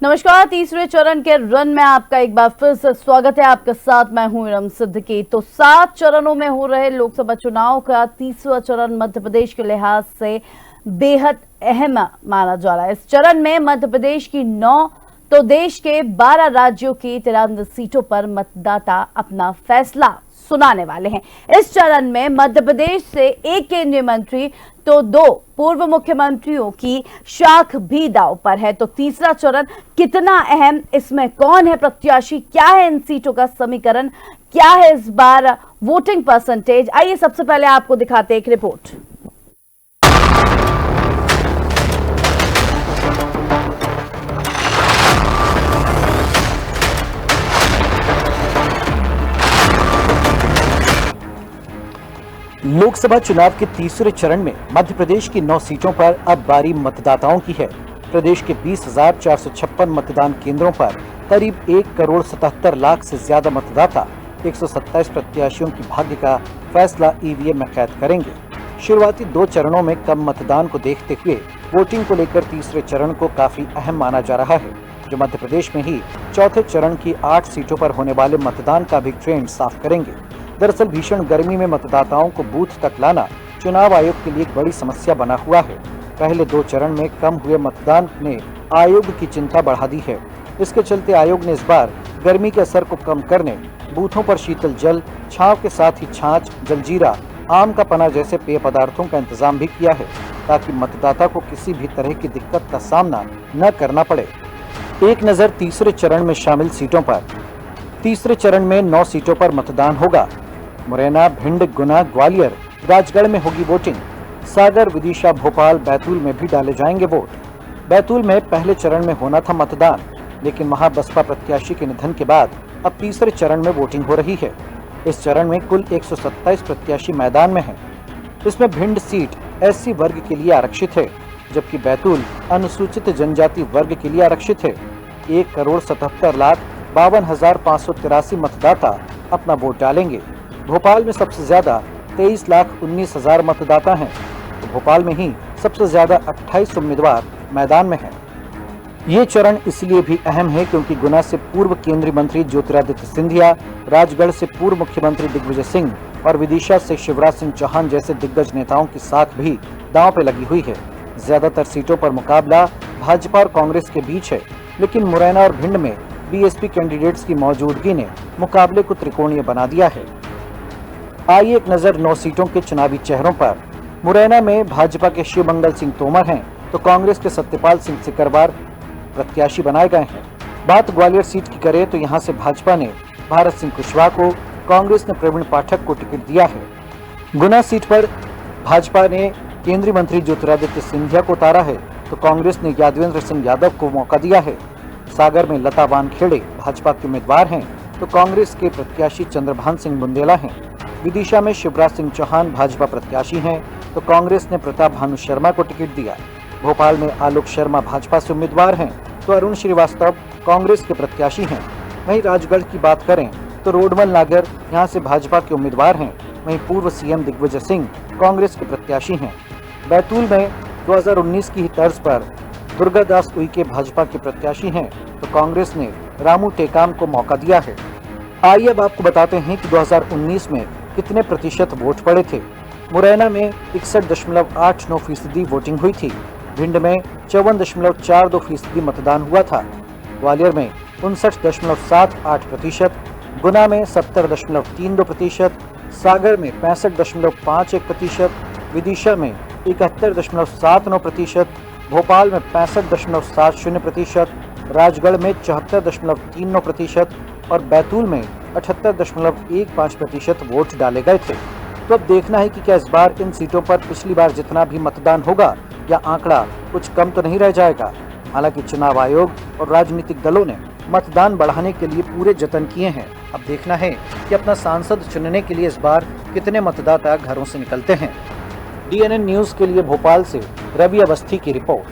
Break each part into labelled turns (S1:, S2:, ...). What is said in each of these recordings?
S1: नमस्कार। तीसरे चरण के रन में आपका एक बार फिर से स्वागत है। आपके साथ मैं हूं इरम सिद्दीकी। तो 7 चरणों में हो रहे लोकसभा चुनाव का तीसरा चरण मध्य प्रदेश के लिहाज से बेहद अहम माना जा रहा है। इस चरण में मध्य प्रदेश की 9 तो देश के 12 राज्यों की 93 सीटों पर मतदाता अपना फैसला सुनाने वाले हैं। इस चरण में मध्य प्रदेश से एक केंद्रीय मंत्री तो 2 पूर्व मुख्यमंत्रियों की शाख भी दांव पर है। तो तीसरा चरण कितना अहम, इसमें कौन है प्रत्याशी, क्या है इन सीटों का समीकरण, क्या है इस बार वोटिंग परसेंटेज, आइए सबसे पहले आपको दिखाते हैं एक रिपोर्ट।
S2: लोकसभा चुनाव के तीसरे चरण में मध्य प्रदेश की 9 सीटों पर अब बारी मतदाताओं की है। प्रदेश के 20,456 मतदान केंद्रों पर करीब 1,77,00,000 से ज्यादा मतदाता 127 प्रत्याशियों की भाग्य का फैसला ईवीएम में कैद करेंगे। शुरुआती 2 चरणों में कम मतदान को देखते हुए वोटिंग को लेकर तीसरे चरण को काफी अहम माना जा रहा है, जो मध्य प्रदेश में ही चौथे चरण की 8 सीटों पर होने वाले मतदान का भी ट्रेंड साफ करेंगे। दरअसल भीषण गर्मी में मतदाताओं को बूथ तक लाना चुनाव आयोग के लिए एक बड़ी समस्या बना हुआ है। पहले 2 चरण में कम हुए मतदान ने आयोग की चिंता बढ़ा दी है। इसके चलते आयोग ने इस बार गर्मी के असर को कम करने बूथों पर शीतल जल, छांव के साथ ही छाछ, जलजीरा, आम का पना जैसे पेय पदार्थों का इंतजाम भी किया है, ताकि मतदाता को किसी भी तरह की दिक्कत का सामना न करना पड़े। एक नजर तीसरे चरण में शामिल सीटों पर। तीसरे चरण में 9 सीटों पर मतदान होगा। मुरैना, भिंड, गुना, ग्वालियर, राजगढ़ में होगी वोटिंग। सागर, विदिशा, भोपाल, बैतूल में भी डाले जाएंगे वोट। बैतूल में पहले चरण में होना था मतदान, लेकिन वहां बसपा प्रत्याशी के निधन के बाद अब तीसरे चरण में वोटिंग हो रही है। इस चरण में कुल 127 प्रत्याशी मैदान में हैं। इसमें भिंड सीट एससी वर्ग के लिए आरक्षित है, जबकि बैतूल अनुसूचित जनजाति वर्ग के लिए आरक्षित है। 1,77,52,583 मतदाता अपना वोट डालेंगे। भोपाल में सबसे ज्यादा 23,19,000 मतदाता हैं, तो भोपाल में ही सबसे ज्यादा 28 उम्मीदवार मैदान में हैं। ये चरण इसलिए भी अहम है क्योंकि गुना से पूर्व केंद्रीय मंत्री ज्योतिरादित्य सिंधिया, राजगढ़ से पूर्व मुख्यमंत्री दिग्विजय सिंह और विदिशा से शिवराज सिंह चौहान जैसे दिग्गज नेताओं की साख भी दांव पे लगी हुई है। ज्यादातर सीटों पर मुकाबला भाजपा और कांग्रेस के बीच है, लेकिन मुरैना और भिंड में बीएसपी कैंडिडेट्स की मौजूदगी ने मुकाबले को त्रिकोणीय बना दिया है। आइए एक नजर 9 सीटों के चुनावी चेहरों पर। मुरैना में भाजपा के शिवमंगल सिंह तोमर हैं, तो कांग्रेस के सत्यपाल सिंह सिकरवार प्रत्याशी बनाए गए हैं। बात ग्वालियर सीट की करें तो यहां से भाजपा ने भारत सिंह कुशवाहा को, कांग्रेस ने प्रवीण पाठक को टिकट दिया है। गुना सीट पर भाजपा ने केंद्रीय मंत्री ज्योतिरादित्य सिंधिया को उतारा है, तो कांग्रेस ने यादवेंद्र सिंह यादव को मौका दिया है। सागर में लता वानखेड़े भाजपा के उम्मीदवार हैं, तो कांग्रेस के प्रत्याशी चंद्रभान सिंह बुंदेला हैं। विदिशा में शिवराज सिंह चौहान भाजपा प्रत्याशी हैं, तो कांग्रेस ने प्रताप भानु शर्मा को टिकट दिया। भोपाल में आलोक शर्मा भाजपा से उम्मीदवार हैं, तो अरुण श्रीवास्तव कांग्रेस के प्रत्याशी हैं। वहीं राजगढ़ की बात करें तो रोडमल नागर यहां से भाजपा के उम्मीदवार हैं। वहीं पूर्व सीएम दिग्विजय सिंह कांग्रेस के प्रत्याशी हैं। बैतूल में 2019 की ही तर्ज पर दुर्गादास उइके भाजपा के प्रत्याशी हैं, तो कांग्रेस ने रामू टेकाम को मौका दिया है। आइए अब आपको बताते हैं कि 2019 में कितने प्रतिशत वोट पड़े थे। मुरैना में 61.89% वोटिंग हुई थी। भिंड में 54.42% मतदान हुआ था। ग्वालियर में 59.78%, गुना में 70.32%, सागर में 65.51%, विदिशा में 71.79%, भोपाल में 65.70%, राजगढ़ में 74.39% और बैतूल में 78.15% वोट डाले गए थे। तो अब देखना है कि क्या इस बार इन सीटों पर पिछली बार जितना भी मतदान होगा या आंकड़ा कुछ कम तो नहीं रह जाएगा। हालांकि चुनाव आयोग और राजनीतिक दलों ने मतदान बढ़ाने के लिए पूरे जतन किए हैं। अब देखना है कि अपना सांसद चुनने के लिए इस बार कितने मतदाता घरों से निकलते हैं। डीएनएन न्यूज के लिए भोपाल से रवि अवस्थी की रिपोर्ट।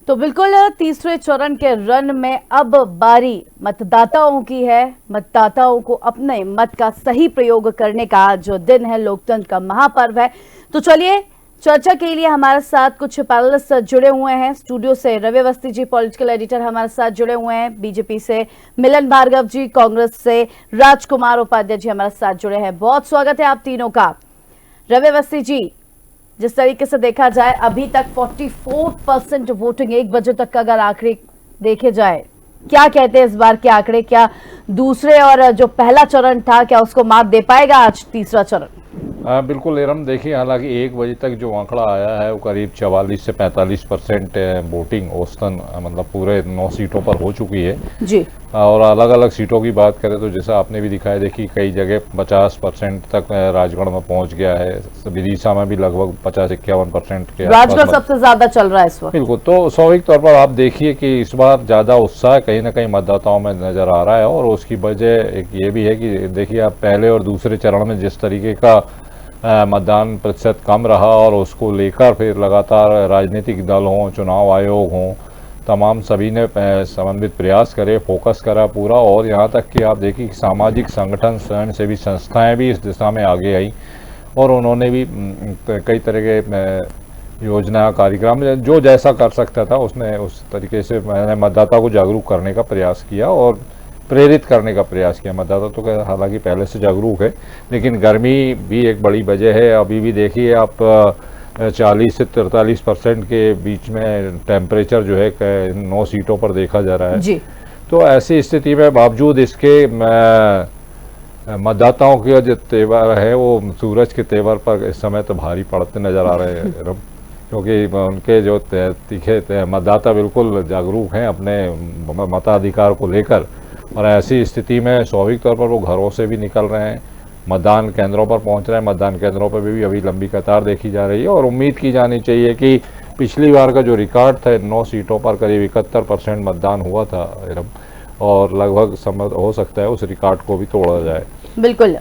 S1: तो बिल्कुल तीसरे चरण के रन में अब बारी मतदाताओं की है। मतदाताओं को अपने मत का सही प्रयोग करने का जो दिन है, लोकतंत्र का महापर्व है। तो चलिए चर्चा के लिए हमारे साथ कुछ पैनलिस्ट जुड़े हुए हैं। स्टूडियो से रवि अवस्थी जी पॉलिटिकल एडिटर हमारे साथ जुड़े हुए हैं, बीजेपी से मिलन भार्गव जी, कांग्रेस से राजकुमार उपाध्याय जी हमारे साथ जुड़े हैं। बहुत स्वागत है आप तीनों का। रवि अवस्थी जी, जिस तरीके से देखा जाए अभी तक 44% वोटिंग 1 बजे तक का अगर आंकड़े देखे जाए, क्या कहते हैं इस बार के आंकड़े? क्या दूसरे और जो पहला चरण था क्या उसको मात दे पाएगा आज तीसरा चरण?
S3: बिल्कुल एरम, देखिए हालांकि 1 बजे तक जो आंकड़ा आया है वो करीब 44 से 45% वोटिंग औसतन मतलब पूरे 9 सीटों पर हो चुकी है
S1: जी।
S3: और अलग अलग सीटों की बात करें तो जैसा आपने भी दिखाया, देखिए कई जगह 50% तक राजगढ़ में पहुंच गया है, विदिशा में भी लगभग 50-51% के
S1: राजगढ़ सबसे ज्यादा चल रहा है इस वक्त।
S3: बिल्कुल, तो स्वाभाविक तौर पर आप देखिए कि इस बार ज़्यादा उत्साह कहीं ना कहीं मतदाताओं में नज़र आ रहा है और उसकी वजह एक ये भी है कि देखिए आप पहले और दूसरे चरण में जिस तरीके का मतदान प्रतिशत कम रहा और उसको लेकर फिर लगातार राजनीतिक दल हों, चुनाव आयोग हों, तमाम सभी ने समन्वित प्रयास करे, फोकस करा पूरा। और यहाँ तक कि आप देखिए सामाजिक संगठन, स्वयंसेवी संस्थाएं भी इस दिशा में आगे आई और उन्होंने भी कई तरह के योजना कार्यक्रम जो जैसा कर सकता था उसने उस तरीके से मैंने मतदाता को जागरूक करने का प्रयास किया और प्रेरित करने का प्रयास किया। मतदाता तो हालांकि पहले से जागरूक है, लेकिन गर्मी भी एक बड़ी वजह है। अभी भी देखिए आप 40 से 43% के बीच में टेम्परेचर जो है 9 सीटों पर देखा जा रहा है
S1: जी।
S3: तो ऐसी स्थिति में बावजूद इसके मतदाताओं के जो तेवर है वो सूरज के तेवर पर इस समय तो भारी पड़ते नजर आ रहे हैं, क्योंकि उनके जो तीखे मतदाता बिल्कुल जागरूक हैं अपने मताधिकार को लेकर। और ऐसी स्थिति में स्वाभाविक तौर पर वो घरों से भी निकल रहे हैं, मतदान केंद्रों पर पहुंच रहे हैं। मतदान केंद्रों पर भी अभी लंबी कतार देखी जा रही है और उम्मीद की जानी चाहिए कि पिछली बार का जो रिकॉर्ड था 9 सीटों पर करीब 71% मतदान हुआ था और लगभग हो सकता है उस रिकॉर्ड को भी तोड़ा जाए।
S1: बिल्कुल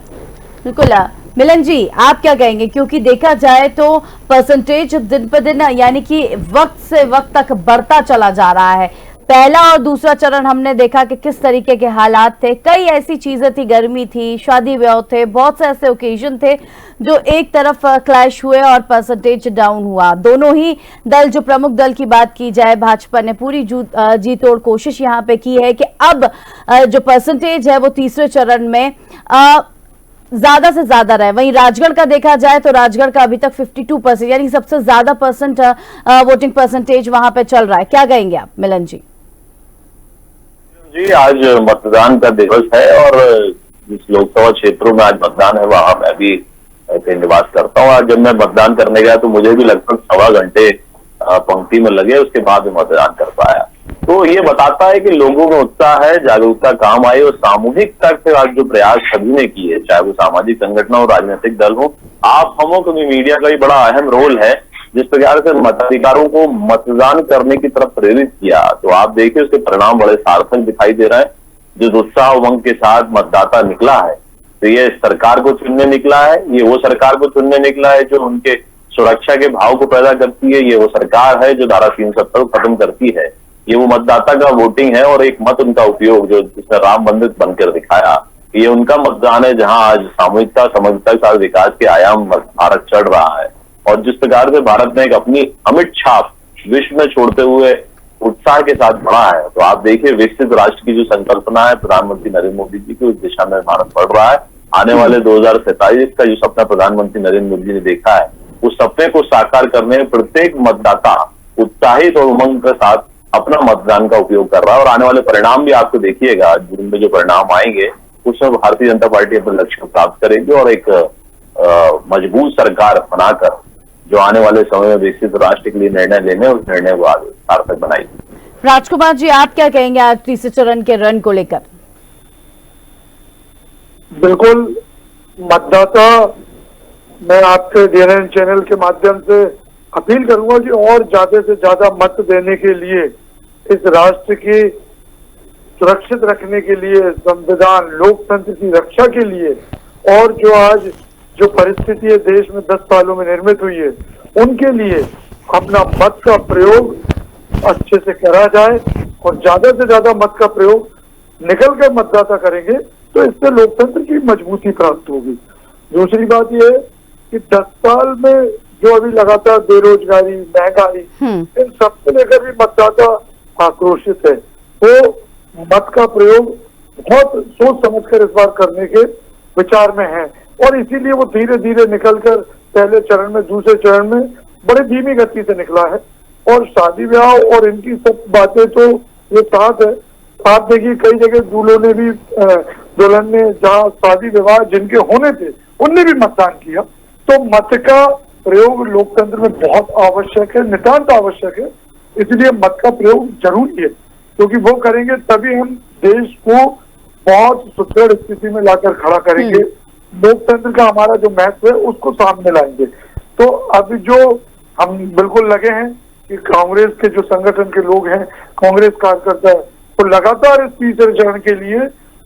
S1: बिल्कुल। मिलन जी, आप क्या कहेंगे? क्योंकि देखा जाए तो परसेंटेज दिन पर दिन यानी कि वक्त से वक्त तक बढ़ता चला जा रहा है। पहला और दूसरा चरण हमने देखा कि किस तरीके के हालात थे, कई ऐसी चीजें थी, गर्मी थी, शादी ब्याह थे, बहुत से ऐसे ओकेजन थे जो एक तरफ क्लैश हुए और परसेंटेज डाउन हुआ। दोनों ही दल, जो प्रमुख दल की बात की जाए, भाजपा ने पूरी जी तोड़ कोशिश यहाँ पे की है कि अब जो परसेंटेज है वो तीसरे चरण में ज्यादा से ज्यादा रहे। वहीं राजगढ़ का देखा जाए तो राजगढ़ का अभी तक 52% यानी सबसे ज्यादा वोटिंग परसेंटेज वहां पे चल रहा है। क्या कहेंगे आप मिलन जी?
S4: जी, आज मतदान का दिवस है और जिस लोकसभा क्षेत्रों में आज मतदान है वहां मैं भी निवास करता हूँ। आज जब मैं मतदान करने गया तो मुझे भी लगभग 1.25 घंटे पंक्ति में लगे, उसके बाद में मतदान कर पाया। तो ये बताता है कि लोगों में उत्साह है, जागरूकता काम आई और सामूहिक तक से आज जो प्रयास सभी ने किए, चाहे वो सामाजिक संगठन हो, राजनीतिक दल हो, आप हमों को भी, मीडिया का भी बड़ा अहम रोल है जिस प्रकार से मताधिकारों को मतदान करने की तरफ प्रेरित किया। तो आप देखिए उसके परिणाम बड़े सार्थक दिखाई दे रहे हैं। जो उत्साह उमंग के साथ मतदाता निकला है तो ये सरकार को चुनने निकला है, ये वो सरकार को चुनने निकला है जो उनके सुरक्षा के भाव को पैदा करती है, ये वो सरकार है जो धारा 370 को खत्म करती है, ये वो मतदाता का वोटिंग है और एक मत उनका उपयोग जो जिसने राम मंदिर बनकर दिखाया, ये उनका मतदान है जहां आज सामूहिकता, समझता के साथ विकास के आयाम भारत चढ़ रहा है। और जिस प्रकार से भारत ने एक अपनी अमिट छाप विश्व में छोड़ते हुए उत्साह के साथ बढ़ा है, तो आप देखिए विकसित राष्ट्र की जो संकल्पना है प्रधानमंत्री नरेंद्र मोदी जी की, उस दिशा में भारत बढ़ रहा है। आने वाले 2047 का जो सपना प्रधानमंत्री नरेंद्र मोदी ने देखा है, उस सपने को साकार करने में प्रत्येक मतदाता उत्साहित और उमंग के साथ अपना मतदान का उपयोग कर रहा है। और आने वाले परिणाम भी आपको देखिएगा, जिनमें जो परिणाम आएंगे उसमें भारतीय जनता पार्टी अपने लक्ष्य को प्राप्त करेगी और एक मजबूत सरकार बनाकर जो आने वाले समय में विकसित राष्ट्र के लिए निर्णय लेने, उस निर्णय को आगे सार्थक बनाएगी।
S1: राजकुमार जी, आप क्या कहेंगे आज तीसरे चरण के रण को लेकर?
S5: बिल्कुल, मतदाता, मैं आपके डीएनएन चैनल के माध्यम से अपील करूंगा कि और ज्यादा से ज्यादा मत देने के लिए, इस राष्ट्र की सुरक्षित रखने के लिए, संविधान लोकतंत्र की रक्षा के लिए और जो आज जो परिस्थिति है देश में 10 सालों में निर्मित हुई है, उनके लिए अपना मत का प्रयोग अच्छे से करा जाए और ज्यादा से ज्यादा मत का प्रयोग निकल कर मतदाता करेंगे तो इससे लोकतंत्र की मजबूती प्राप्त होगी। दूसरी बात यह है कि 10 साल में जो अभी लगातार बेरोजगारी, महंगाई, इन सब को लेकर भी मतदाता आक्रोशित है। वो मत का प्रयोग बहुत सोच समझकर इस बार करने के विचार में है और इसीलिए वो धीरे धीरे निकलकर पहले चरण में, दूसरे चरण में बड़ी धीमी गति से निकला है। और शादी ब्याह और इनकी सब बातें तो ये साथ है। आप देखिए कई जगह दूल्हों ने भी, दुल्हन ने जहाँ शादी विवाह जिनके होने थे उनने भी मतदान किया। तो मत का प्रयोग लोकतंत्र में बहुत आवश्यक है, नितांत आवश्यक है। इसलिए मत का प्रयोग जरूरी है, क्योंकि वो करेंगे तभी हम देश को बहुत सुदृढ़ स्थिति में लाकर खड़ा करेंगे। लोकतंत्र का हमारा जो महत्व है उसको सामने लाएंगे। तो अभी जो हम बिल्कुल लगे हैं कि कांग्रेस के जो संगठन के लोग हैं, कांग्रेस कार्यकर्ता है, तो लगातार इस तीसरे चरण के लिए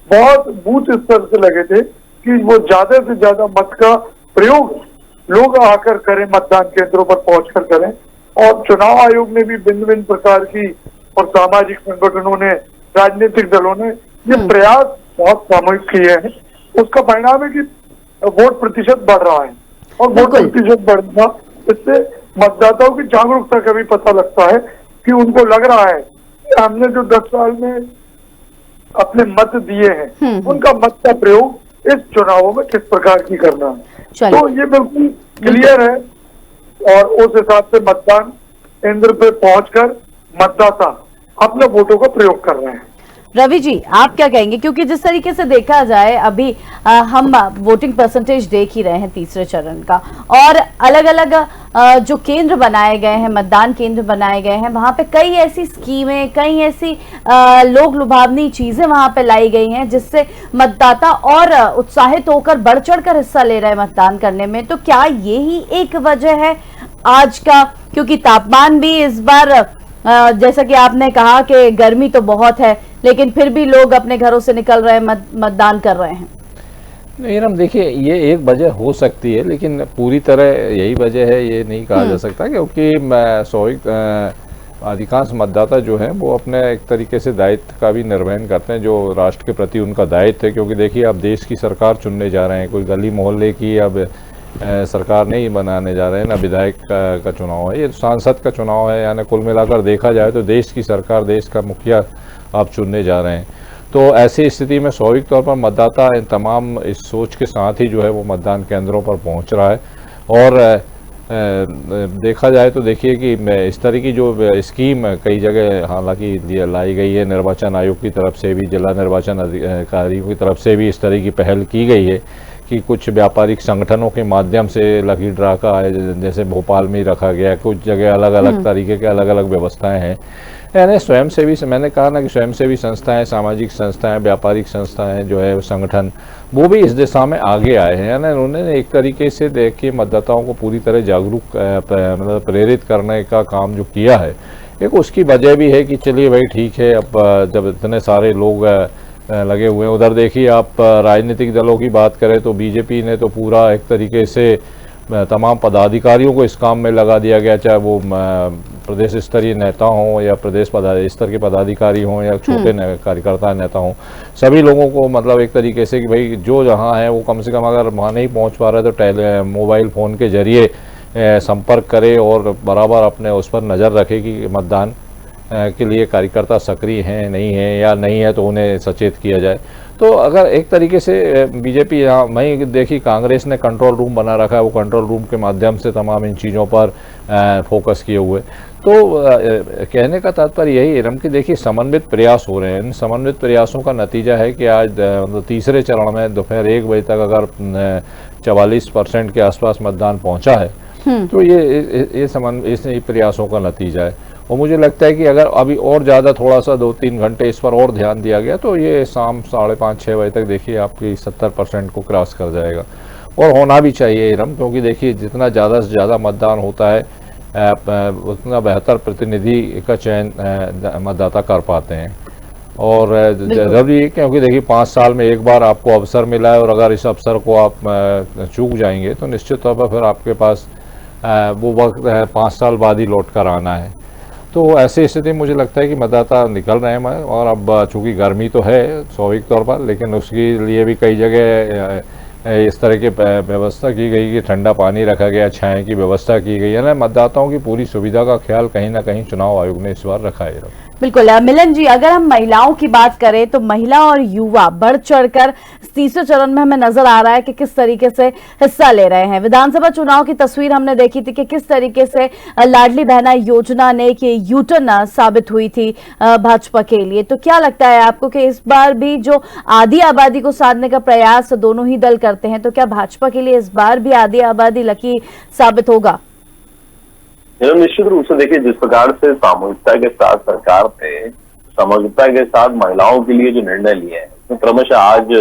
S5: बहुत बूथ स्तर से लगे थे कि वो ज्यादा से ज्यादा मत का प्रयोग लोग आकर करें, मतदान केंद्रों पर पहुंचकर करें। और चुनाव आयोग ने भी भिन्न भिन्न प्रकार की और सामाजिक संगठनों ने, राजनीतिक दलों ने ये प्रयास बहुत सामूहिक किए हैं। उसका परिणाम है कि वोट प्रतिशत बढ़ रहा है और वोट प्रतिशत बढ़ना, इससे मतदाताओं की जागरूकता का भी पता लगता है कि उनको लग रहा है कि हमने जो 10 साल में अपने मत दिए हैं उनका मत का प्रयोग इस चुनावों में किस प्रकार की करना है। तो ये बिल्कुल क्लियर है और उस हिसाब से मतदान केंद्र पे पहुंचकर मतदाता अपने वोटों का प्रयोग कर रहे हैं।
S1: रवि जी, आप क्या कहेंगे, क्योंकि जिस तरीके से देखा जाए अभी हम वोटिंग परसेंटेज देख ही रहे हैं तीसरे चरण का, और अलग अलग जो केंद्र बनाए गए हैं, मतदान केंद्र बनाए गए हैं, वहां पे कई ऐसी स्कीमें, कई ऐसी लोक लुभावनी चीजें वहां पे लाई गई हैं जिससे मतदाता और उत्साहित होकर बढ़ चढ़कर हिस्सा ले रहे हैं मतदान करने में। तो क्या यही एक वजह है आज का, क्योंकि तापमान भी इस बार जैसा कि आपने कहा कि गर्मी तो बहुत है लेकिन फिर भी लोग अपने घरों से निकल रहे हैं, मतदान कर रहे हैं।
S3: नहीं, हम देखिए ये एक वजह हो सकती है, लेकिन पूरी तरह यही वजह है ये नहीं कहा जा सकता, क्योंकि स्वाभाविक अधिकांश मतदाता जो है वो अपने एक तरीके से दायित्व का भी निर्वहन करते हैं, जो राष्ट्र के प्रति उनका दायित्व है। क्योंकि देखिए अब देश की सरकार चुनने जा रहे हैं, कोई गली मोहल्ले की अब सरकार नहीं बनाने जा रहे हैं, ना विधायक का चुनाव है, ये सांसद का चुनाव है। यानी कुल मिलाकर देखा जाए तो देश की सरकार, देश का मुखिया आप चुनने जा रहे हैं। तो ऐसी स्थिति में स्वाभाविक तौर पर मतदाता इन तमाम इस सोच के साथ ही जो है वो मतदान केंद्रों पर पहुंच रहा है। और देखा जाए तो देखिए कि इस तरह की जो स्कीम कई जगह हालांकि लाई गई है, निर्वाचन आयोग की तरफ से भी, जिला निर्वाचन अधिकारियों की तरफ से भी इस तरह की पहल की गई है कि कुछ व्यापारिक संगठनों के माध्यम से लकी ड्रा का, जैसे भोपाल में ही रखा गया, कुछ जगह अलग अलग तरीके के अलग अलग व्यवस्थाएं हैं। यानी स्वयंसेवी, मैंने कहा ना कि स्वयंसेवी संस्थाएं, सामाजिक संस्थाएं, व्यापारिक संस्थाएं जो है संगठन, वो भी इस दिशा में आगे आए हैं। यानी उन्होंने एक तरीके से देखिए मतदाताओं को पूरी तरह जागरूक मतलब प्रेरित करने का काम जो किया है, एक उसकी वजह भी है कि चलिए भाई ठीक है, अब जब इतने सारे लोग लगे हुए हैं। उधर देखिए आप राजनीतिक दलों की बात करें तो बीजेपी ने तो पूरा एक तरीके से तमाम पदाधिकारियों को इस काम में लगा दिया गया, चाहे वो प्रदेश स्तरीय नेता हों या प्रदेश स्तर के पदाधिकारी हों या छोटे कार्यकर्ता नेता हों, सभी लोगों को मतलब एक तरीके से कि भाई जो जहां है वो कम से कम अगर वहाँ नहीं पहुँच पा रहे तो मोबाइल फ़ोन के जरिए संपर्क करे और बराबर अपने उस पर नज़र रखे कि मतदान के लिए कार्यकर्ता सक्रिय हैं, नहीं हैं, या नहीं है तो उन्हें सचेत किया जाए। तो अगर एक तरीके से बीजेपी यहाँ वहीं देखिए कांग्रेस ने कंट्रोल रूम बना रखा है, वो कंट्रोल रूम के माध्यम से तमाम इन चीज़ों पर फोकस किए हुए। तो कहने का तात्पर्य यही है कि देखिए समन्वित प्रयास हो रहे हैं। इन समन्वित प्रयासों का नतीजा है कि आज मतलब तीसरे चरण में दोपहर 1 बजे तक अगर 44% के आसपास मतदान पहुँचा है तो ये प्रयासों का नतीजा है। और मुझे लगता है कि अगर अभी और ज़्यादा थोड़ा सा 2-3 घंटे इस पर और ध्यान दिया गया तो ये शाम 5:30-6 बजे तक देखिए आपकी 70% को क्रॉस कर जाएगा। और होना भी चाहिए क्योंकि देखिए जितना ज़्यादा से ज़्यादा मतदान होता है उतना बेहतर प्रतिनिधि का चयन मतदाता कर पाते हैं। और जरूरी है क्योंकि देखिए 5 साल में एक बार आपको अवसर मिला है और अगर इस अवसर को आप चूक जाएंगे तो निश्चित तौर पर फिर आपके पास वो वक्त है 5 साल बाद ही लौट कर आना है। तो ऐसी स्थिति मुझे लगता है कि मतदाता निकल रहे हैं। और अब चूँकि गर्मी तो है स्वाभाविक तौर पर, लेकिन उसके लिए भी कई जगह इस तरह की व्यवस्था की गई कि ठंडा पानी रखा गया, छाया की व्यवस्था की गई है ना, मतदाताओं की पूरी सुविधा का ख्याल कहीं ना कहीं चुनाव आयोग ने इस बार रखा है।
S1: बिल्कुल मिलन जी, अगर हम महिलाओं की बात करें तो महिला और युवा बढ़ चढ़कर तीसरे चरण में हमें नजर आ रहा है कि किस तरीके से हिस्सा ले रहे हैं। विधानसभा चुनाव की तस्वीर हमने देखी थी कि किस तरीके से लाडली बहना योजना ने कि यूटर्न साबित हुई थी भाजपा के लिए। तो क्या लगता है आपको कि इस बार भी जो आधी आबादी को साधने का प्रयास दोनों ही दल करते हैं, तो क्या भाजपा के लिए इस बार भी आधी आबादी लकी साबित होगा?
S4: निश्चित रूप से देखिए, जिस प्रकार से सामूहिकता के साथ सरकार ने समग्रता के साथ महिलाओं के लिए जो निर्णय लिए हैं, उसमें क्रमशः आज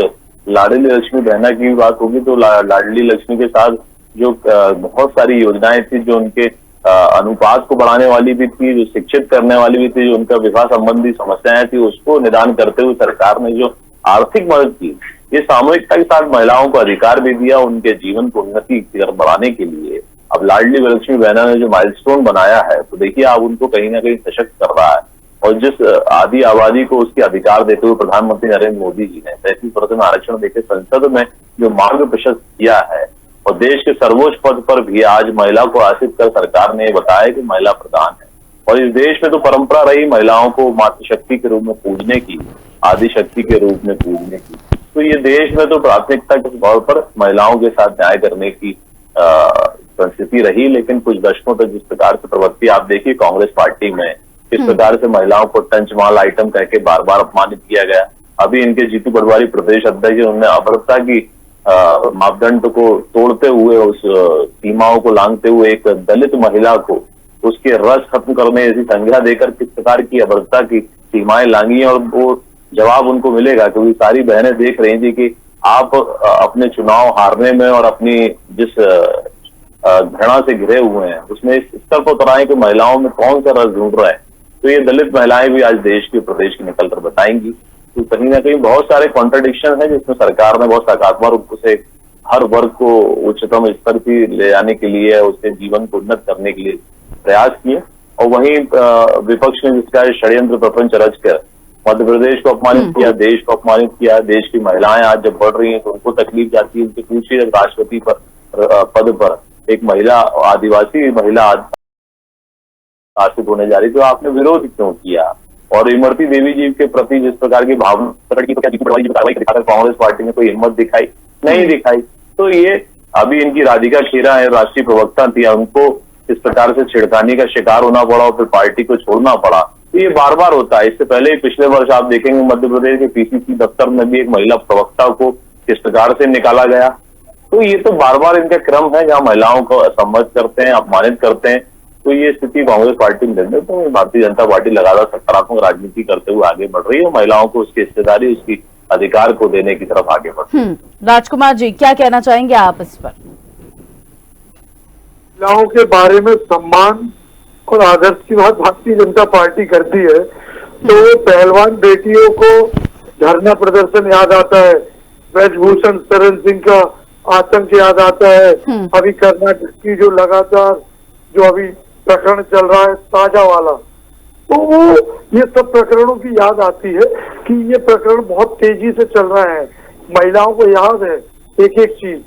S4: लाडली लक्ष्मी बहना की भी बात होगी तो लाडली लक्ष्मी के साथ जो बहुत सारी योजनाएं थी, जो उनके अनुपात को बढ़ाने वाली भी थी, जो शिक्षित करने वाली भी थी, जो उनका विवाह संबंधी समस्याएं थी, उसको निदान करते हुए सरकार ने जो आर्थिक मदद की, ये सामूहिकता के साथ महिलाओं को अधिकार भी दिया उनके जीवन को उन्नति बढ़ाने के लिए। अब लाडली लक्ष्मी बहना ने जो माइलस्टोन बनाया है, तो देखिए आप उनको कहीं ना कहीं सशक्त कर रहा है। और जिस आधी आबादी को उसके अधिकार देते हुए प्रधानमंत्री नरेंद्र मोदी जी ने 33% आरक्षण देकर संसद में जो मार्ग प्रशस्त किया है, और देश के सर्वोच्च पद पर भी आज महिला को आसित कर सरकार ने बताया कि महिला प्रधान है। और इस देश में तो परंपरा रही महिलाओं को मातृशक्ति के रूप में पूजने की, आदि शक्ति के रूप में पूजने की। तो ये देश में तो प्राथमिकता के तौर पर महिलाओं के साथ न्याय करने की संस्कृति रही, लेकिन कुछ दशकों तक जिस प्रकार से प्रवृत्ति आप देखिए कांग्रेस पार्टी में, किस प्रकार से महिलाओं को टंचमाल आइटम कह के बार बार अपमानित किया गया। अभी इनके जीतू पटवारी प्रदेश अध्यक्ष, उन्होंने अभद्रता की मापदंड को तोड़ते हुए, उस सीमाओं को लांघते हुए एक दलित महिला को उसके रस खत्म करने जैसी संज्ञा देकर किस प्रकार की अभद्रता की सीमाएं लांघी, और वो जवाब उनको मिलेगा, क्योंकि सारी बहनें देख रही थी कि आप अपने चुनाव हारने में और अपनी जिस घृणा से घिरे हुए हैं उसमें इस स्तर पर उतराएं कि महिलाओं में कौन सा रस ढूंढ रहा है। तो ये दलित महिलाएं भी आज देश के प्रदेश की निकल कर बताएंगी। तो कहीं ना कहीं बहुत सारे कॉन्ट्रडिक्शन है, जिसमें सरकार ने बहुत सकारात्मक रूप से हर वर्ग को उच्चतम स्तर की ले जाने के लिए, उसके जीवन को उन्नत करने के लिए प्रयास किए। और वहीं विपक्ष ने जिसका षड्यंत्र प्रपंच रचकर मध्य प्रदेश को अपमानित किया, देश को अपमानित किया। देश की महिलाएं आज जब बढ़ रही हैं तो उनको तकलीफ जाती है। उनसे पूछिए राष्ट्रपति पद पर एक महिला, आदिवासी महिला आश्रित होने जा रही, तो आपने विरोध क्यों किया? और इमरती देवी जी के प्रति जिस प्रकार की भावना प्रकट की, तो क्या कार्रवाई दिखाकर कांग्रेस पार्टी ने कोई हिम्मत दिखाई? नहीं दिखाई। तो ये अभी इनकी राधिका खेरा है, राष्ट्रीय प्रवक्ता थी, उनको इस प्रकार से छिड़काने का शिकार होना पड़ा और फिर पार्टी को छोड़ना पड़ा। तो ये बार बार होता है। इससे पहले पिछले वर्ष आप देखेंगे मध्य प्रदेश के पीसीसी दफ्तर में भी एक महिला प्रवक्ता को किस प्रकार से निकाला गया। तो ये तो बार बार इनका क्रम है, जहां महिलाओं को असम्मत करते हैं, अपमानित करते हैं। तो ये स्थिति कांग्रेस पार्टी में निर्णय, तो भारतीय जनता पार्टी लगातार सकारात्मक राजनीति करते हुए आगे बढ़ रही है, महिलाओं को उसकी हिस्सेदारी, उसकी अधिकार को देने की तरफ आगे बढ़ रही है।
S1: राजकुमार जी, क्या कहना चाहेंगे आप इस पर?
S5: महिलाओं के बारे में सम्मान और आदर्श की बात भारतीय जनता पार्टी करती है, तो पहलवान बेटियों को धरना प्रदर्शन याद आता है, ब्रजभूषण शरण सिंह का आतंक याद आता है, अभी कर्नाटक की जो लगातार जो अभी प्रकरण चल रहा है ताजा वाला, तो वो ये सब प्रकरणों की याद आती है कि ये प्रकरण बहुत तेजी से चल रहा है, महिलाओं को याद है एक एक चीज।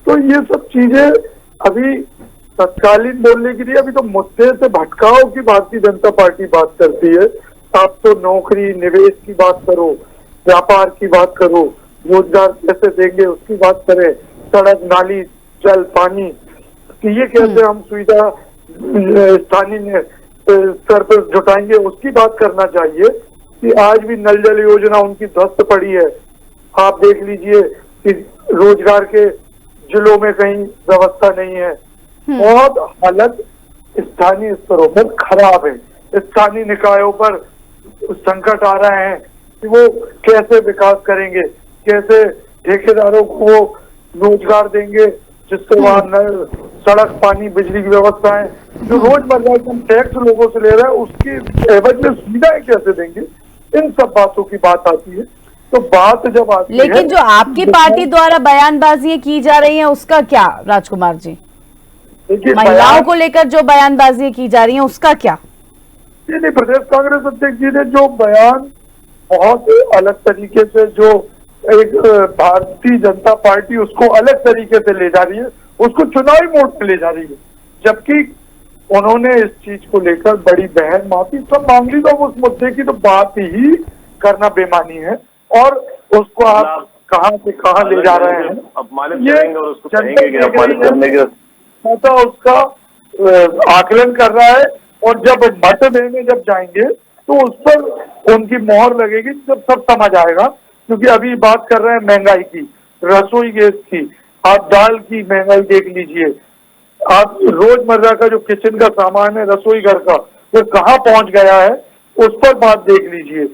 S5: तो ये सब चीजें अभी तत्कालीन बोलने के लिए, अभी तो मुद्दे से भटकाव की भारतीय जनता पार्टी बात करती है। आप तो नौकरी निवेश की बात करो, व्यापार की बात करो, रोजगार कैसे देंगे उसकी बात करें, सड़क नाली जल पानी, तो ये कैसे हम सुविधा स्थानीय स्तर पर जुटाएंगे उसकी बात करना चाहिए। कि आज भी नल जल योजना उनकी ध्वस्त पड़ी है। आप देख लीजिए कि रोजगार के जिलों में कहीं व्यवस्था नहीं है। बहुत हालत स्थानीय स्तरों पर खराब है। स्थानीय निकायों पर संकट आ रहे हैं कि वो कैसे विकास करेंगे, कैसे ठेकेदारों को वो रोजगार देंगे जिससे वहाँ सड़क पानी बिजली की व्यवस्था है, जो रोजमर्रा के हम टैक्स लोगों से ले रहे हैं उसकी एवज में सुविधाएं कैसे देंगे, इन सब बातों की बात आती है। तो बात जब आती है,
S1: लेकिन जो आपकी पार्टी द्वारा बयानबाजी की जा रही है उसका क्या राजकुमार जी? महिलाओं को लेकर जो बयानबाजी की जा रही है उसका क्या?
S5: नहीं, प्रदेश कांग्रेस अध्यक्ष जी ने जो बयान बहुत अलग तरीके से जो एक भारतीय जनता पार्टी उसको अलग तरीके से ले जा रही है, उसको चुनावी मोड पे ले जा रही है, जबकि उन्होंने इस चीज को लेकर बड़ी बहन माफी सब मांग ली, तो उस मुद्दे की तो बात ही करना बेमानी है। और उसको आप कहां से कहां ले जा रहे हैं,
S4: अपमानित
S5: ये
S4: करेंगे और उसको कहेंगे कि अपमानित करने के
S5: जनता उसका आकलन कर रहा है। और जब मत देने जब जाएंगे तो उस पर उनकी मोहर लगेगी, जब सब समझ आएगा। क्योंकि अभी बात कर रहे हैं महंगाई की, रसोई गैस की, आप दाल की महंगाई देख लीजिए, आप रोजमर्रा का जो किचन का सामान है रसोई घर का वो कहाँ पहुंच गया है, उस पर बात देख लीजिए।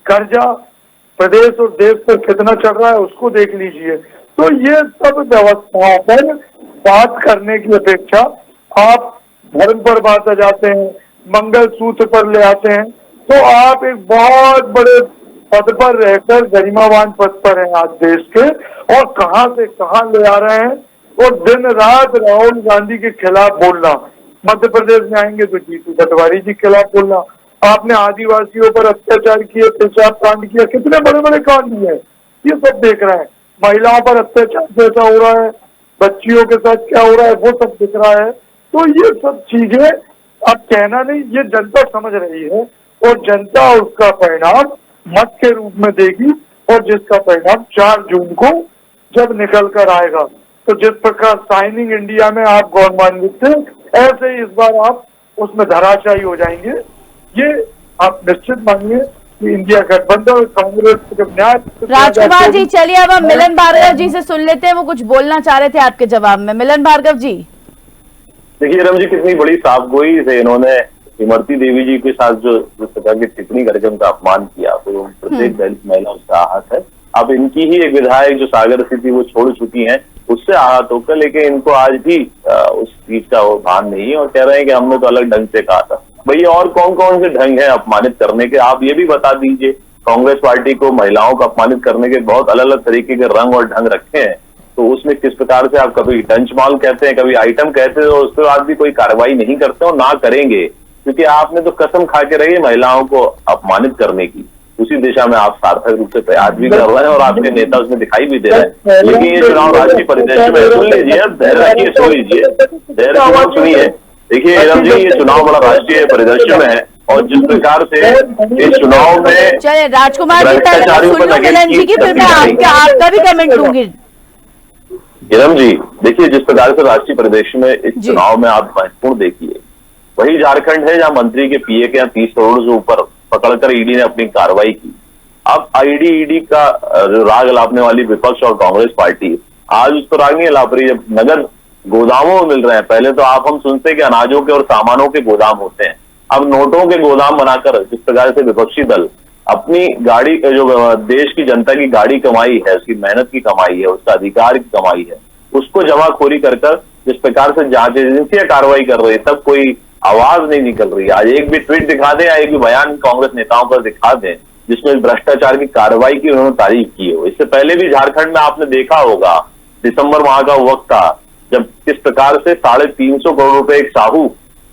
S5: कर्जा प्रदेश और देश पर कितना चल रहा है उसको देख लीजिए। तो ये सब व्यवस्थाओं पर बात करने की अपेक्षा आप धर्म पर बात आ जाते हैं, मंगल सूत्र पर ले आते हैं। तो आप एक बहुत बड़े पद पर रहकर गरिमावान पद पर हैं आज देश के, और कहां से कहां ले आ रहे हैं। और दिन रात राहुल गांधी के खिलाफ बोलना, मध्य प्रदेश में आएंगे तो जीतू पटवारी जी के खिलाफ बोलना, आपने आदिवासियों पर अत्याचार किए, पेशाब कांड किया, कितने बड़े बड़े कांड किए, ये सब देख रहे हैं। महिलाओं पर अत्याचार कैसा हो रहा है, बच्चियों के साथ क्या हो रहा है, वो सब दिख रहा है। तो ये सब चीजें अब कहना नहीं, ये जनता समझ रही है, और जनता उसका परिणाम मत के रूप में देगी, और जिसका परिणाम 4 जून को जब निकल कर आएगा। तो जिस प्रकार साइनिंग इंडिया में आप गौरवान्वित थे, ऐसे ही इस बार आप उसमें धराशायी हो जाएंगे। ये आप निश्चित मानिए कि इंडिया गठबंधन कांग्रेस न्याय।
S1: राजकुमार जी चलिए अब हम मिलन भार्गव जी से सुन लेते हैं, वो कुछ बोलना चाह रहे थे आपके जवाब में। मिलन भार्गव जी
S4: देखिए रम जी, कितनी बड़ी साफगोई से इन्होंने इमरती देवी जी के साथ जो जिस प्रकार की टिप्पणी करके उनका अपमान किया, तो प्रत्येक दलित महिला उसका आहत है। अब इनकी ही एक विधायक जो सागर से थी वो छोड़ चुकी हैं, उससे आहत होकर, लेकिन इनको आज भी उस चीज का वो भान नहीं है, और कह रहे हैं कि हमने तो अलग ढंग से कहा था। भैया और कौन कौन से ढंग है अपमानित करने के, आप ये भी बता दीजिए। कांग्रेस पार्टी को महिलाओं को अपमानित करने के बहुत अलग अलग तरीके के रंग और ढंग रखे हैं, तो उसमें किस प्रकार से आप कभी डंचमाल कहते हैं, कभी आइटम कहते हैं, और उसके बाद भी कोई कार्रवाई नहीं करते और ना करेंगे, क्योंकि आपने तो कसम खा के रही महिलाओं को अपमानित करने की। उसी दिशा में आप सार्थक रूप से प्रयास भी कर रहे हैं और आपके नेता उसमें दिखाई भी दे रहे हैं। लेकिन ये चुनाव राष्ट्रीय परिदृश्य में, सुन लीजिए, धैर्य रखिए, सुन लीजिए, धैर्य सुनिए। देखिए रम जी, ये चुनाव बड़ा राष्ट्रीय परिदृश्य में है, और जिस प्रकार से इस चुनाव में
S1: चलिए राजकुमार जी पहले मैं सुन लूं मिलन जी की, फिर मैं आपका भी कमेंट लूंगी।
S4: हिरम जी देखिए, जिस प्रकार से राष्ट्रीय परिदृश्य में इस चुनाव में आप महत्वपूर्ण देखिए, वही झारखंड है जहां मंत्री के पीए के यहाँ 30 करोड़ से ऊपर पकड़कर ईडी ने अपनी कार्रवाई की। अब ईडी का जो राग लापने वाली विपक्ष और कांग्रेस पार्टी आज उस पर राग नहीं लाप रही है। नगद गोदामों में मिल रहे हैं। पहले तो आप हम सुनते कि अनाजों के और सामानों के गोदाम होते हैं, अब नोटों के गोदाम बनाकर जिस प्रकार से विपक्षी दल अपनी गाड़ी, जो देश की जनता की गाड़ी कमाई है, उसकी मेहनत की कमाई है, उसका अधिकार की कमाई है, उसको जमाखोरी कर जिस प्रकार से जांच एजेंसियां कार्रवाई कर रही है, तब कोई आवाज नहीं निकल रही। आज एक भी ट्वीट दिखा दें या एक भी बयान कांग्रेस नेताओं पर दिखा दें जिसमें भ्रष्टाचार की कार्रवाई की उन्होंने तारीफ की हो। इससे पहले भी झारखंड में आपने देखा होगा, दिसंबर माह का वक्त था जब किस प्रकार से 350 करोड़ रुपए एक साहू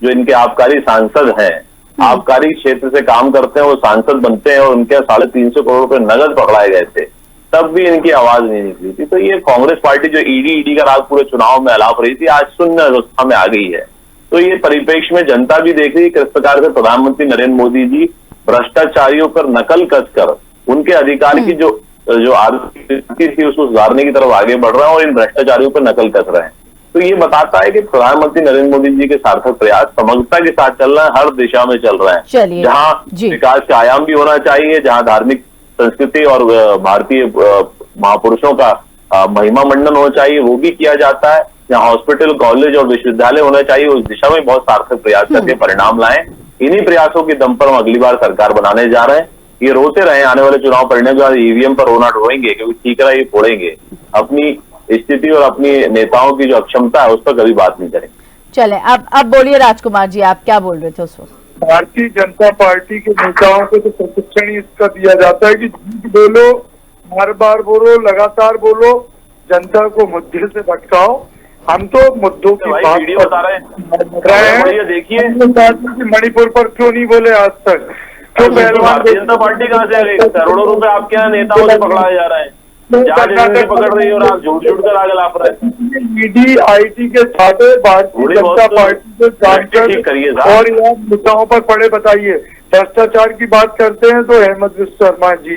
S4: जो इनके आबकारी सांसद हैं, आबकारी क्षेत्र से काम करते हैं, वो सांसद बनते हैं और उनके 350 करोड़ रुपए नगद पकड़ाए गए थे, तब भी इनकी आवाज नहीं निकली थी। तो ये कांग्रेस पार्टी जो ईडी का राग पूरे चुनाव में अलाप रही थी, आज शून्य अवस्था में आ गई है। तो ये परिप्रेक्ष्य में जनता भी देख रही है किस प्रकार से प्रधानमंत्री नरेंद्र मोदी जी भ्रष्टाचारियों पर नकल कसकर उनके अधिकार की जो आर्थिक स्थिति थी उसको सुधारने की तरफ आगे बढ़ रहे हैं और इन भ्रष्टाचारियों पर नकल कस रहे हैं। तो ये बताता है कि प्रधानमंत्री नरेंद्र मोदी जी के सार्थक प्रयास समग्रता के साथ चल रहे हैं, हर दिशा में चल रहे हैं। जहाँ विकास का आयाम भी होना चाहिए, जहाँ धार्मिक संस्कृति और भारतीय महापुरुषों का महिमा मंडन होना चाहिए, वो भी किया जाता है। जहाँ हॉस्पिटल, कॉलेज और विश्वविद्यालय होना चाहिए, उस दिशा में बहुत सार्थक प्रयास करके परिणाम लाएं। इन्हीं प्रयासों के दम पर हम अगली बार सरकार बनाने जा रहे हैं। ये रोते रहे आने वाले चुनाव परिणाम जो ईवीएम पर रोना ढोएंगे, क्योंकि ठीक है ये फोड़ेंगे, अपनी स्थिति और अपनी नेताओं की जो अक्षमता है उस पर कभी बात नहीं करेंगे।
S1: चले अब बोलिए राजकुमार जी, आप क्या बोल रहे थे उस वक्त?
S5: भारतीय जनता पार्टी के नेताओं को तो प्रशिक्षण ही इसका दिया जाता है कि झूठ बोलो, बार बार बोलो, लगातार बोलो, जनता को मुद्दे से भटकाओ। हम तो मुद्दों की बात
S4: बता रहे हैं। देखिए
S5: मणिपुर पर क्यों नहीं बोले आज तक, क्यों
S4: भारतीय जनता पार्टी कहाँ से आ गई? करोड़ों रुपए आपके यहाँ नेताओं से पकड़ाए जा रहे हैं। जांच पकड़ रही है और आप झूठ झूठ कर आगे लाप रहे हैं।
S5: ईडी आईटी के छापे भारतीय जनता पार्टी से जानकर और यहाँ मुद्दाओं पर पड़े बताइए। भ्रष्टाचार की बात करते हैं तो हेमंत विश्व शर्मा जी,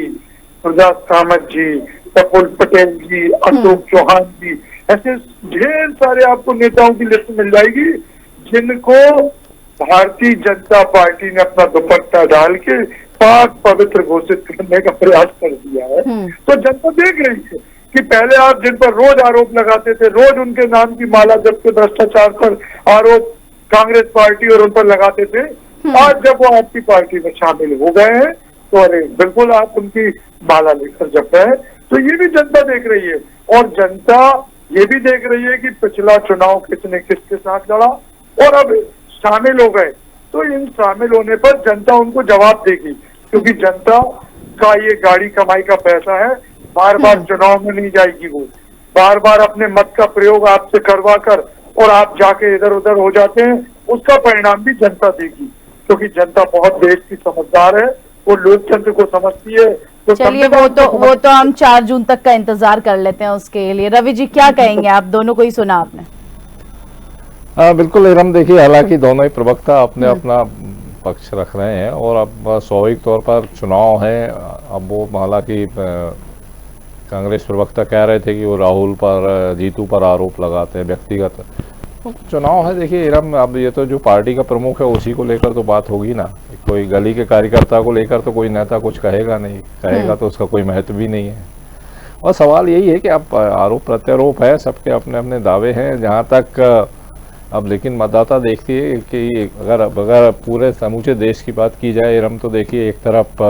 S5: प्रजास कामत जी, प्रफुल्ल पटेल जी, अशोक चौहान जी, ऐसे ढेर सारे आपको नेताओं की लिस्ट मिल जाएगी जिनको भारतीय जनता पार्टी ने अपना दुपट्टा डाल के पाक पवित्र घोषित करने का प्रयास कर दिया है। तो जनता देख रही है कि पहले आप जिन पर रोज आरोप लगाते थे, रोज उनके नाम की माला जबकि भ्रष्टाचार पर आरोप कांग्रेस पार्टी और उन पर लगाते थे, आज जब वो आपकी पार्टी में शामिल हो गए हैं तो अरे बिल्कुल आप उनकी माला लेकर जब रहे हैं। तो ये भी जनता देख रही है और जनता ये भी देख रही है कि पिछला चुनाव किसने किसके साथ लड़ा और अब शामिल हो गए, तो इन शामिल होने पर जनता उनको जवाब देगी, क्योंकि जनता का ये गाड़ी कमाई का पैसा है। बार बार चुनाव में नहीं जाएगी, वो बार बार अपने मत का प्रयोग आपसे करवा कर और आप जाके इधर उधर हो जाते हैं, उसका परिणाम भी जनता देगी, क्योंकि जनता बहुत देश की समझदार है, वो लोकतंत्र को समझती है। तो
S1: चलिए वो तो हम 4 जून तक का इंतजार कर लेते हैं उसके लिए। रवि जी क्या कहेंगे, आप दोनों को ही सुना आपने।
S3: हाँ बिल्कुल इरम, देखिए हालांकि दोनों ही प्रवक्ता अपने अपना पक्ष रख रहे हैं और अब स्वाभाविक तौर पर चुनाव है। अब वो हालांकि कांग्रेस प्रवक्ता कह रहे थे कि वो राहुल पर, जीतू पर आरोप लगाते हैं व्यक्तिगत, तो चुनाव है। देखिए इरम, अब ये तो जो पार्टी का प्रमुख है उसी को लेकर तो बात होगी ना, कोई गली के कार्यकर्ता को लेकर तो कोई नेता कुछ कहेगा नहीं, कहेगा तो उसका कोई महत्व भी नहीं है। और सवाल यही है कि अब आरोप प्रत्यारोप है, सबके अपने अपने दावे हैं जहाँ तक अब, लेकिन मतदाता देखती है कि अगर पूरे समूचे देश की बात की जाए इरम, तो देखिए एक तरफ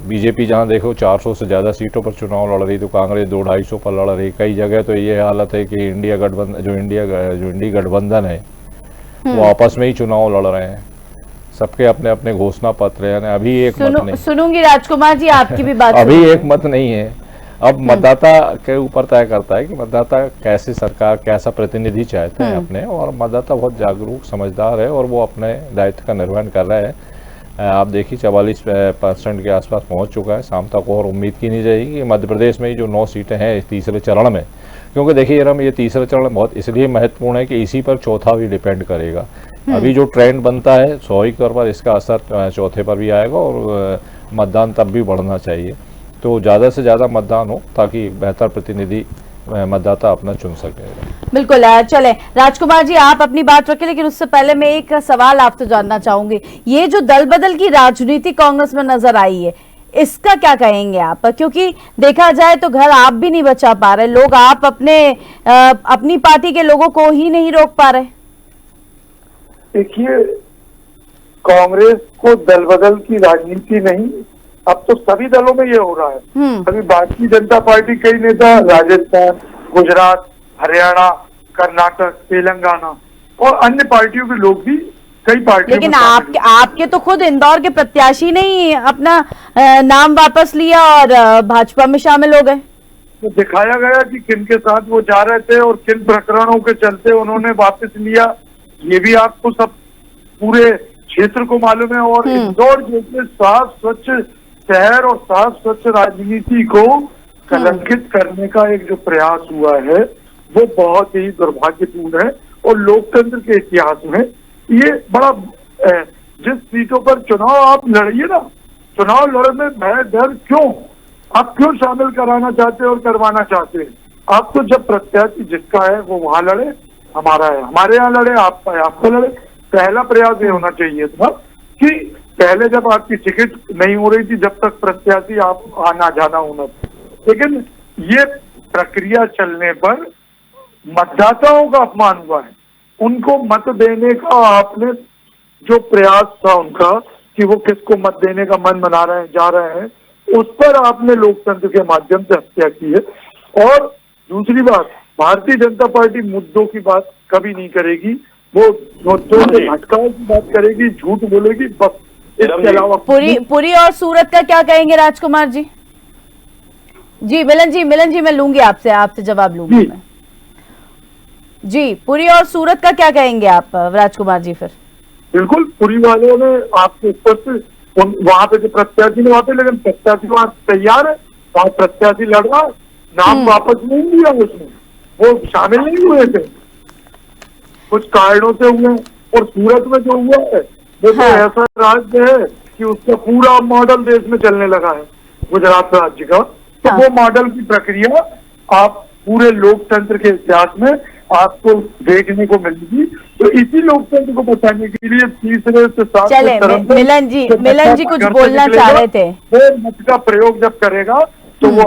S3: बीजेपी जहां देखो 400 से ज़्यादा सीटों पर चुनाव लड़ रही, तो कांग्रेस 200-250 पर लड़ रही। कई जगह तो ये हालत है कि इंडिया गठबंधन है वो आपस में ही चुनाव लड़ रहे हैं, सबके अपने अपने घोषणा पत्र हैं। अभी एक मत नहीं,
S1: सुनूंगी राजकुमार जी आपकी भी बात।
S3: अभी एक मत नहीं है। अब मतदाता के ऊपर तय करता है कि मतदाता कैसी सरकार, कैसा प्रतिनिधि चाहते हैं अपने, और मतदाता बहुत जागरूक समझदार है और वो अपने दायित्व का निर्वहन कर रहे हैं। आप देखिए 44% के आसपास पहुंच चुका है शाम तक, और उम्मीद की नहीं जाएगी कि मध्य प्रदेश में जो 9 सीटें हैं इस तीसरे चरण में, क्योंकि देखिए रम ये तीसरा चरण बहुत इसलिए महत्वपूर्ण है कि इसी पर चौथा भी डिपेंड करेगा। अभी जो ट्रेंड बनता है स्वाभाविक तौर पर इसका असर चौथे पर भी आएगा और मतदान तब भी बढ़ना चाहिए। तो ज़्यादा से ज़्यादा मतदान हो ताकि बेहतर प्रतिनिधि मतदाता अपना चुन सके।
S1: बिल्कुल, चले राजकुमार जी आप अपनी बात रखें, लेकिन उससे पहले मैं एक सवाल आपसे जानना चाहूंगी। ये जो दल बदल की राजनीति कांग्रेस में नजर आई है, इसका क्या कहेंगे आप? क्योंकि देखा जाए तो घर आप भी नहीं बचा पा रहे लोग, आप अपनी पार्टी के लोगों को ही नहीं रोक पा रहे।
S5: देखिए, कांग्रेस को दल बदल की राजनीति नहीं, अब तो सभी दलों में ये हो रहा है। अभी भारतीय जनता पार्टी कई नेता राजस्थान, गुजरात, हरियाणा, कर्नाटक, तेलंगाना और अन्य पार्टियों के लोग भी कई पार्टियों,
S1: लेकिन आपके तो खुद इंदौर के प्रत्याशी ने ही अपना नाम वापस लिया और भाजपा में शामिल हो गए।
S5: तो दिखाया गया कि किन के साथ वो जा रहे थे और किन प्रकरणों के चलते उन्होंने वापस लिया, ये भी आपको सब पूरे क्षेत्र को मालूम है। और इंदौर जैसे साफ स्वच्छ शहर और साफ स्वच्छ राजनीति को कलंकित करने का एक जो प्रयास हुआ है वो बहुत ही दुर्भाग्यपूर्ण है। और लोकतंत्र के इतिहास में ये बड़ा, जिस सीटों पर चुनाव आप लड़िए ना, चुनाव लड़ने भय डर क्यों, आप क्यों शामिल कराना चाहते हैं और करवाना चाहते हैं? आप तो जब प्रत्याशी जिसका है वो वहां लड़े, हमारा है हमारे यहाँ लड़े, आपका है आपको लड़े। पहला प्रयास ये होना चाहिए था कि पहले जब आपकी टिकट नहीं हो रही थी, जब तक प्रत्याशी आप आना जाना होना था, लेकिन ये प्रक्रिया चलने पर मतदाताओं का अपमान हुआ है। उनको मत देने का आपने जो प्रयास था उनका कि वो किसको मत देने का मन बना रहे हैं, जा रहे हैं, उस पर आपने लोकतंत्र के माध्यम से हत्या की है। और दूसरी बात, भारतीय जनता पार्टी मुद्दों की बात कभी नहीं करेगी, वो मुद्दों से भटकाव की बात करेगी, झूठ बोलेगी, बस। इसके अलावा
S1: पुरी और सूरत का क्या कहेंगे राजकुमार जी? जी मिलन जी मैं लूंगी आपसे जवाब लूंगी मैं। जी, पुरी और सूरत का क्या कहेंगे आप राजकुमार जी? फिर
S5: बिल्कुल, पुरी वालों ने आपके ऊपर से वहां पे जो प्रत्याशी ने वहां पे, लेकिन प्रत्याशी वहां तैयार है वहाँ प्रत्याशी लड़ा, नाम वापस नहीं लिया उसने, वो शामिल नहीं हुए थे, कुछ कारणों से हुए। और सूरत में जो हुआ है वो तो ऐसा राज्य है कि उसका पूरा मॉडल देश में चलने लगा है, गुजरात राज्य का। तो वो मॉडल की प्रक्रिया आप पूरे लोकतंत्र के इतिहास में आपको देखने को मिलेगी। तो इसी लोकतंत्र को बचाने के लिए तीसरे से
S1: चले
S5: सातवें
S1: मिलन जी कुछ बोलना चाह रहे थे।
S5: वो मत का प्रयोग जब करेगा तो वो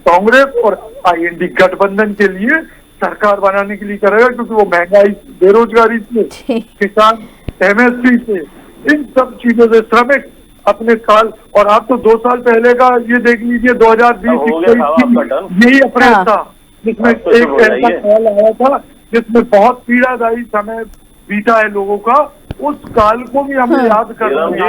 S5: कांग्रेस और IND गठबंधन के लिए सरकार बनाने के लिए करेगा, क्योंकि वो महंगाई, बेरोजगारी से, किसान, MSP से, इन सब चीजों से, श्रमिक अपने काल, और आप तो 2 साल पहले का ये देख लीजिए, 2020 यही अप्रैल था जिसमें एक ऐसा काल आया था जिसमें बहुत पीड़ादायी समय बीता है लोगों का। उस काल को भी हमें याद करना है।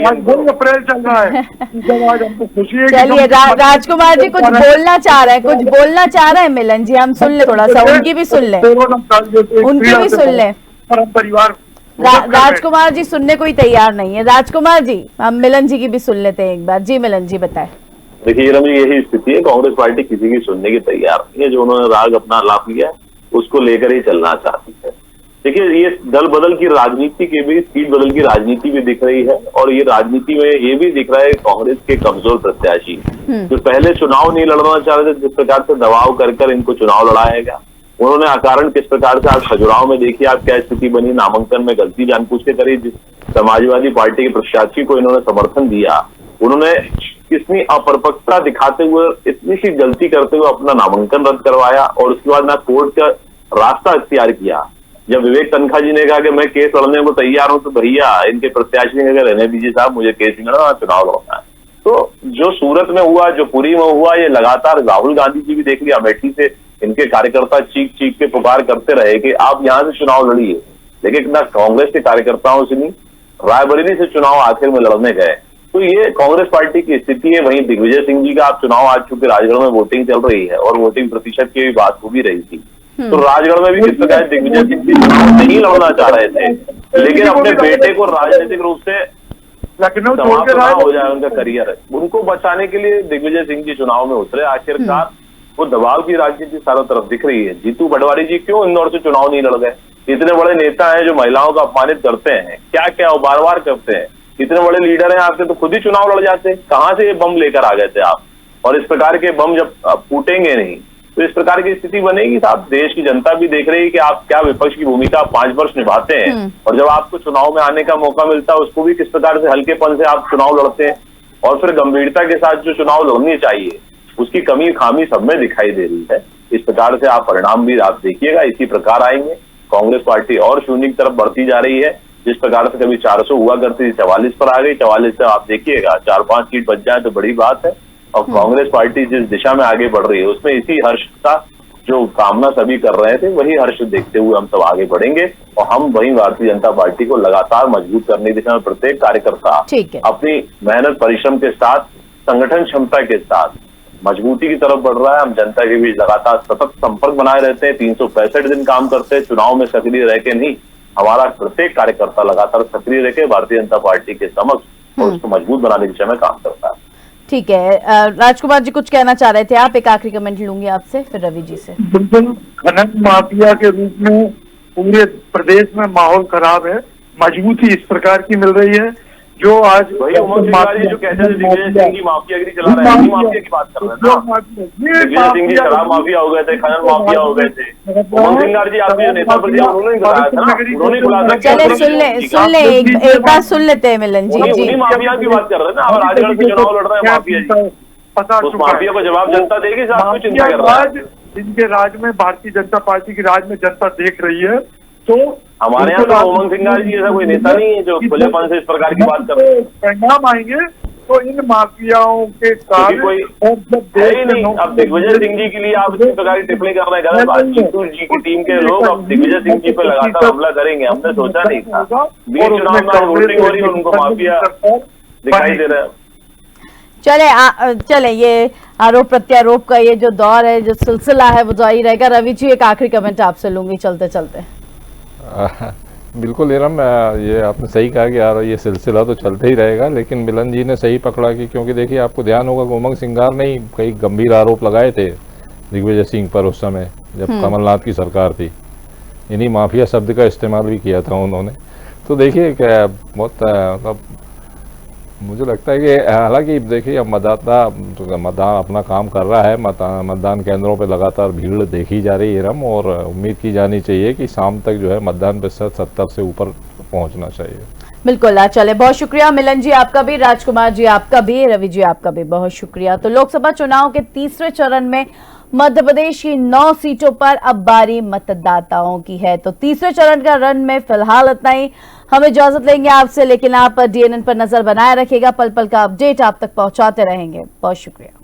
S5: आज 2 अप्रैल चल रहा है, जब आज हमको खुशी है।
S1: चलिए राजकुमार जी कुछ बोलना चाह रहे हैं, कुछ बोलना चाह रहे हैं मिलन जी, हम सुन ले थोड़ा सा, उनकी भी सुन ले, उनकी भी सुन ले।
S5: हम परिवार
S1: राजकुमार जी सुनने कोई तैयार नहीं है। राजकुमार जी हम मिलन जी की भी सुन लेते हैं एक बार। जी मिलन जी बताएं।
S4: देखिए रम जी, यही स्थिति है, कांग्रेस पार्टी किसी की सुनने की तैयार नहीं है। जो उन्होंने राग अपना लाभ लिया उसको लेकर ही चलना चाहती है। देखिए ये दल बदल की राजनीति के भी, सीट बदल की राजनीति भी दिख रही है, और ये राजनीति में ये भी दिख रहा है कांग्रेस के कमजोर प्रत्याशी जो पहले चुनाव नहीं लड़ना चाह रहे थे, जिस प्रकार से दबाव कर इनको चुनाव लड़ाया गया, उन्होंने अकारण किस प्रकार से आज खजुराहो में देखिए आप क्या स्थिति बनी, नामांकन में गलती जानबूझ के करी, समाजवादी पार्टी के प्रत्याशी को इन्होंने समर्थन दिया, उन्होंने कितनी अपरपक्वता दिखाते हुए, इतनी सी गलती करते हुए अपना नामांकन रद्द करवाया, और उसके बाद ना कोर्ट का रास्ता अख्तियार किया। जब विवेक तनखा जी ने कहा कि मैं केस लड़ने को तैयार हूं, तो भैया इनके प्रत्याशी ने कहा रहने दीजिए साहब, मुझे केस नहीं लड़ना, चुनाव लड़ना है। तो जो सूरत में हुआ, जो पुरी में हुआ, ये लगातार राहुल गांधी जी भी देख लिया, अमेठी से इनके कार्यकर्ता चीख के पुकार करते रहे कि आप यहाँ से चुनाव लड़िए, लेकिन ना कांग्रेस के कार्यकर्ताओं से नहीं, रायबरेली से चुनाव आखिर में लड़ने गए। तो ये कांग्रेस पार्टी की स्थिति है। वहीं दिग्विजय सिंह जी का आप चुनाव, आज चूंकि राजगढ़ में वोटिंग चल रही है और वोटिंग प्रतिशत की भी बात हो भी रही थी, तो राजगढ़ में भी किस प्रकार दिग्विजय सिंह जी चुनाव नहीं लड़ना चाह रहे थे, लेकिन अपने बेटे को राजनीतिक रूप से
S5: लखनऊ
S4: हो जाए उनका करियर, उनको बचाने के लिए दिग्विजय सिंह जी चुनाव में उतरे। आखिरकार वो दबाव की राजनीति चारों तरफ दिख रही है। जीतू पटवारी जी क्यों इंदौर से चुनाव नहीं लड़ गए? इतने बड़े नेता हैं जो महिलाओं को अपमानित करते हैं, क्या क्या बार बार करते हैं, इतने बड़े लीडर हैं आपके, तो खुद ही चुनाव लड़ जाते। कहां से ये बम लेकर आ गए थे आप? और इस प्रकार के बम जब फूटेंगे नहीं तो इस प्रकार की स्थिति बनेगी साहब। देश की जनता भी देख रही है कि आप क्या विपक्ष की भूमिका 5 वर्ष निभाते हैं, और जब आपको चुनाव में आने का मौका मिलता है उसको भी किस प्रकार से हल्केपन से आप चुनाव लड़ते हैं, और फिर गंभीरता के साथ जो चुनाव लड़नी चाहिए उसकी कमी खामी सब में दिखाई दे रही है। इस प्रकार से आप परिणाम भी आप देखिएगा इसी प्रकार आएंगे। कांग्रेस पार्टी और शून्य की तरफ बढ़ती जा रही है। जिस प्रकार से कभी 400 हुआ करती थी, 44 पर आ गई। 44 से आप देखिएगा 4-5 सीट बच जाए तो बड़ी बात है। और कांग्रेस पार्टी जिस दिशा में आगे बढ़ रही है उसमें इसी हर्ष का जो कामना सभी कर रहे थे, वही हर्ष देखते हुए हम सब आगे बढ़ेंगे, और हम वही भारतीय जनता पार्टी को लगातार मजबूत करने की दिशा में प्रत्येक कार्यकर्ता अपनी मेहनत परिश्रम के साथ, संगठन क्षमता के साथ मजबूती की तरफ बढ़ रहा है। हम जनता के बीच लगातार सतत संपर्क बनाए रहते हैं, 365 दिन काम करते हैं, चुनाव में सक्रिय रह के नहीं, हमारा प्रत्येक कार्यकर्ता लगातार सक्रिय रह के भारतीय जनता पार्टी के समक्ष और उसको मजबूत बनाने की दिशा में काम करता है।
S1: ठीक है, राजकुमार जी कुछ कहना चाह रहे थे आप, एक आखिरी कमेंट लूंगी आपसे, फिर रवि जी से।
S5: बिल्कुल, खनन माफिया के रूप में पूरे प्रदेश में माहौल खराब है, मजबूती इस प्रकार की मिल रही है जो आज
S4: वही उमंग सिंह जी जो कहते थे दिग्विजय सिंह जी माफियागिरी चला रहे हैं, माफिया की बात कर रहे हैं ना। दिग्विजय सिंह जी शराब माफिया हो गए थे, खनन माफिया हो गए थे। उमंग सिंह जी आपके जो नेता प्रतिनिधि उन्होंने बताया था ना, उन्होंने खुलासा किया।
S1: चले सुन ले एक बात सुन लेते हैं मिलन जी।
S4: उन्हीं माफिया की बात कर रहे हैं ना, और राजगढ़ से चुनाव लड़ रहे हैं माफिया जी, उस माफिया को जवाब जनता देगी। साहब कुछ चिंता कर रहा है,
S5: इनके राज में, भारतीय जनता पार्टी की राज में जनता देख रही है। तो
S4: हमारे यहाँ तो उमंग सिंह जी ऐसा कोई नेता नहीं है जो खुलेपन से इस प्रकार की बात कर रहे हैं।
S5: परिणाम आएंगे तो इन माफियाओं के कारण
S4: कोई है ही नहीं। अब दिग्विजय सिंह जी के लिए आप इस प्रकार की टिप्पणी कर रहे हैं, गलत बात। जीतू जी की टीम के लोग अब दिग्विजय सिंह जी पे लगातार हमला करेंगे, हमने सोचा नहीं था। बीच चुनाव में वोटिंग हो रही है, उनको माफिया दिखाई दे रहा है।
S1: चले ये आरोप प्रत्यारोप का ये जो दौर है, जो सिलसिला है, वो जारी रहेगा। रवि जी एक आखिरी कमेंट आपसे लूंगी चलते चलते।
S3: बिल्कुल इरम, ये आपने सही कहा कि यार ये सिलसिला तो चलते ही रहेगा, लेकिन मिलन जी ने सही पकड़ा कि क्योंकि देखिए आपको ध्यान होगा कि उमंग सिंगार ने ही कई गंभीर आरोप लगाए थे दिग्विजय सिंह पर उस समय जब कमलनाथ की सरकार थी। इन्हीं माफिया शब्द का इस्तेमाल भी किया था उन्होंने। तो देखिए बहुत मतलब मुझे लगता है कि हालांकि देखिए अब मतदान अपना काम कर रहा है, मतदान केंद्रों पे लगातार भीड़ देखी जा रही है रम, और उम्मीद की जानी चाहिए कि शाम तक जो है मतदान प्रतिशत 70 से ऊपर पहुंचना चाहिए।
S1: बिल्कुल। चले, बहुत शुक्रिया मिलन जी आपका भी, राजकुमार जी आपका भी, रवि जी आपका भी बहुत शुक्रिया। तो लोकसभा चुनाव के तीसरे चरण में मध्य प्रदेश की 9 सीटों पर अब बारी मतदाताओं की है। तो तीसरे चरण का रन में फिलहाल इतना ही। हम इजाजत लेंगे आपसे, लेकिन आप DNN पर नजर बनाए रखिएगा, पल पल का अपडेट आप तक पहुंचाते रहेंगे। बहुत शुक्रिया।